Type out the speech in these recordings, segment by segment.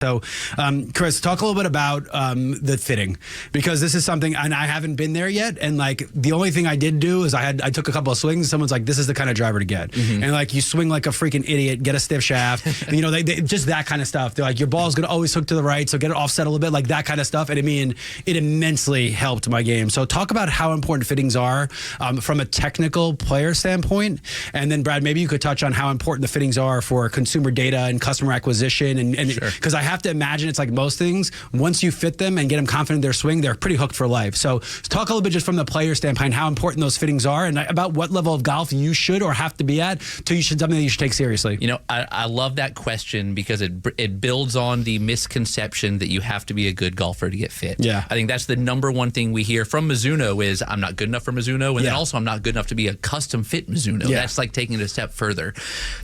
So, Chris, talk a little bit about the fitting, because this is something, and I haven't been there yet. And like the only thing I did do is I took a couple of swings. Someone's like, "This is the kind of driver to get," and like you swing like a freaking idiot, get a stiff shaft, and, you know, they just that kind of stuff. They're like, your ball's gonna always hook to the right, so get it offset a little bit, like that kind of stuff. And I mean, it immensely helped my game. So talk about how important fittings are from a technical player standpoint, and then Brad, maybe you could touch on how important the fittings are for consumer data and customer acquisition, and because I have to imagine it's like most things, once you fit them and get them confident in their swing, they're pretty hooked for life. So talk a little bit just from the player standpoint, how important those fittings are, and about what level of golf you should or have to be at to something that you should take seriously. You know, I love that question because it builds on the misconception that you have to be a good golfer to get fit. Yeah. I think that's the number one thing we hear from Mizuno is I'm not good enough for Mizuno, and then also I'm not good enough to be a custom fit Mizuno. That's like taking it a step further.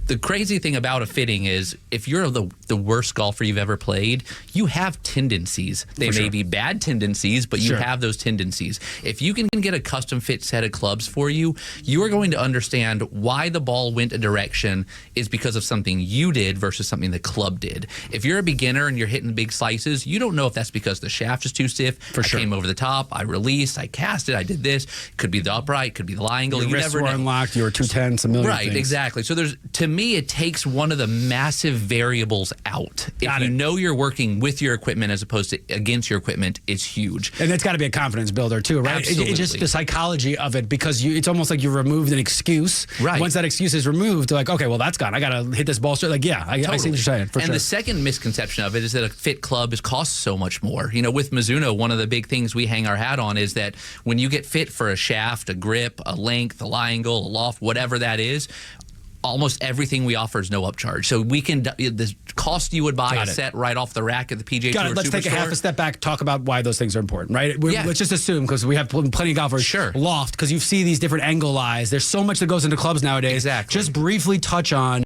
The crazy thing about a fitting is if you're the worst golfer you've ever played, you have tendencies. They may be bad tendencies, but you have those tendencies. If you can get a custom fit set of clubs for you, you are going to understand why the ball went a direction is because of something you did versus something the club did. If you're a beginner and you're hitting big slices, you don't know if that's because the shaft is too stiff, I came over the top, I released, I cast it, I did this. Could be the upright, could be the lie angle. Your wrists were unlocked, you were 210, a million things. Exactly. So to me, it takes one of the massive variables out. If you know you're working with your equipment as opposed to against your equipment, it's huge. And it's got to be a confidence builder too, right? Absolutely. It's just the psychology of it, because it's almost like you removed an excuse. Right. Once that excuse is removed, they're like, okay, well, that's gone. I got to hit this ball straight. Like, yeah, I see what you're saying. And the second misconception of it is that a fit club costs so much more. You know, with Mizuno, one of the big things we hang our hat on is that when you get fit for a shaft, a grip, a length, a lie angle, a loft, whatever that is, almost everything we offer is no upcharge. So we can, the cost you would buy a set right off the rack at the PGA Tour Let's take a half a step back, talk about why those things are important, right? Let's just assume, because we have plenty of golfers, loft, because you see these different angle lies. There's so much that goes into clubs nowadays. Exactly. Just briefly touch on